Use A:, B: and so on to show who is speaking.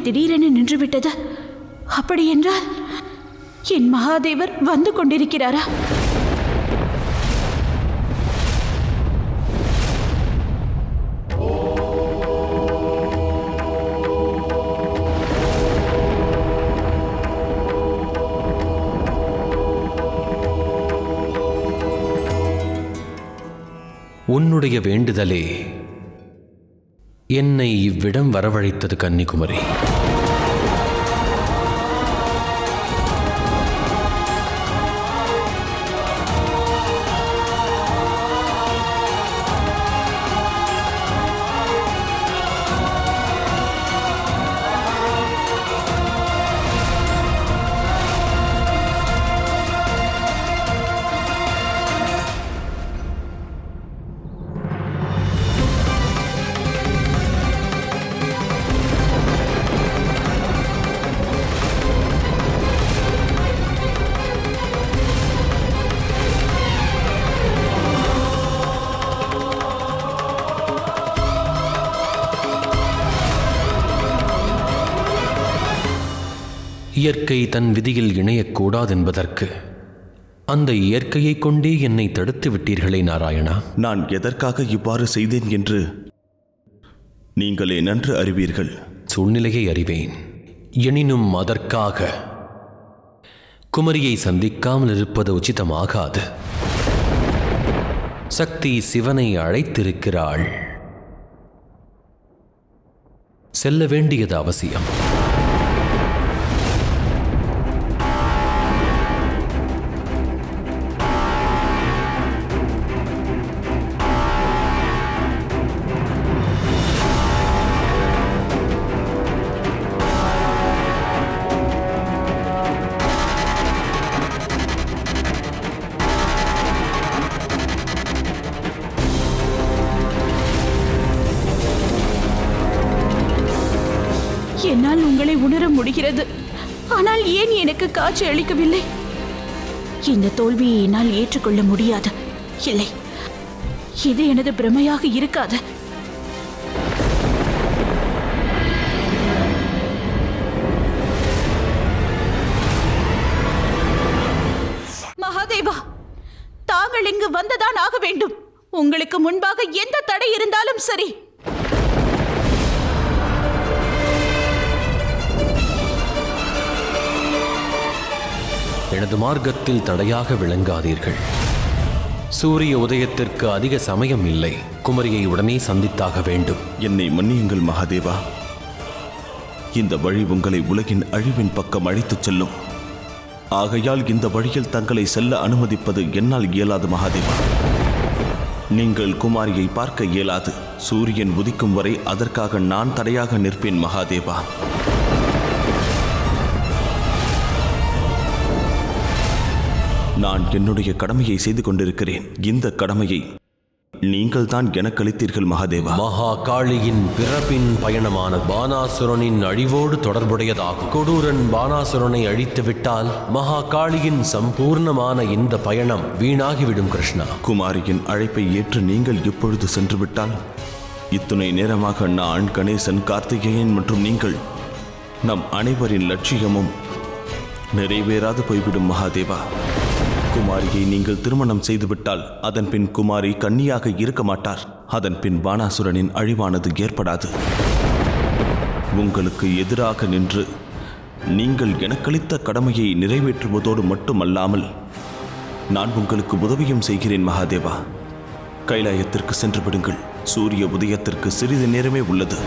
A: திடீரென நின்றுவிட்டது? அப்படியென்றால் என் மகாதேவர் வந்து கொண்டிருக்கிறாரா?
B: உன்னுடைய வேண்டுதலே என்னை இவ்விடம் வரவழைத்தது கன்னிகுமரி. இயற்கை தன் விதியில் இணையக்கூடாதென்பதற்கு அந்த இயற்கையை கொண்டே என்னை தடுத்து விட்டீர்களே நாராயணா.
C: நான் எதற்காக இவ்வாறு செய்தேன் என்று நீங்களே நன்று அறிவீர்கள்.
B: சூழ்நிலையை அறிவேன். எனினும் அதற்காக குமரியை சந்திக்காமல் இருப்பது உச்சிதமாகாது. சக்தி சிவனை அழைத்திருக்கிறாள். செல்ல வேண்டியது அவசியம்.
A: என்னால் உங்களை உணர முடிகிறது. ஆனால் ஏன் எனக்கு காட்சி அளிக்கவில்லை? இந்த தோல்வியை என்னால் ஏற்றுக்கொள்ள முடியாது. இல்லை, இது எனது பிரமையாக இருக்காது. மகாதேவா, தாங்கள் இங்கு வந்துதான் ஆக வேண்டும். உங்களுக்கு முன்பாக எந்த தடை இருந்தாலும் சரி.
B: எனது மார்க்கத்தில் தடையாக விளங்காதீர்கள். சூரிய உதயத்திற்கு அதிக சமயம் இல்லை. குமரியை உடனே சந்தித்தாக வேண்டும்.
C: என்னை மன்னியுங்கள் மகாதேவா. இந்த வழி உங்களை உலகின் அழிவின் பக்கம் அழைத்துச் செல்லும். ஆகையால் இந்த வழியில் தங்களை செல்ல அனுமதிப்பது என்னால் இயலாது மகாதேவா. நீங்கள் குமாரியை பார்க்க இயலாது. சூரியன் உதிக்கும் வரை அதற்காக நான் தடையாக நிற்பேன் மகாதேவா. நான் என்னுடைய கடமையை செய்து கொண்டிருக்கிறேன். இந்த கடமையை நீங்கள் தான் எனக்கு அளித்தீர்கள் மகாதேவா.
B: மகா காளியின் பிறப்பின் பயணமான பானாசுரனின் அழிவோடு தொடர்புடையதாகும். கொடூரன் பானாசுரனை அழித்து விட்டால் மகா காளியின் சம்பூர்ணமான இந்த பயணம் வீணாகிவிடும். கிருஷ்ணா,
C: குமாரியின் அழைப்பை ஏற்று நீங்கள் இப்பொழுது சென்று விட்டால் இத்துணை நேரமாக நான், கணேசன், கார்த்திகேயன் மற்றும் நீங்கள் நம் அனைவரின் லட்சியமும் நிறைவேறாது போய்விடும் மகாதேவா. குமாரியை நீங்கள் திருமணம் செய்துவிட்டால் அதன் பின் குமாரி கன்னியாக இருக்க மாட்டார். அதன் பின் பானாசுரனின் அழிவானது ஏற்படாது. உங்களுக்கு எதிராக நின்று நீங்கள் எனக்களித்த கடமையை நிறைவேற்றுவதோடு மட்டுமல்லாமல் நான் உங்களுக்கு உதவியும் செய்கிறேன் மகாதேவா. கைலாயத்திற்கு சென்று விடுங்கள். சூரிய உதயத்திற்கு சிறிது நேரமே உள்ளது.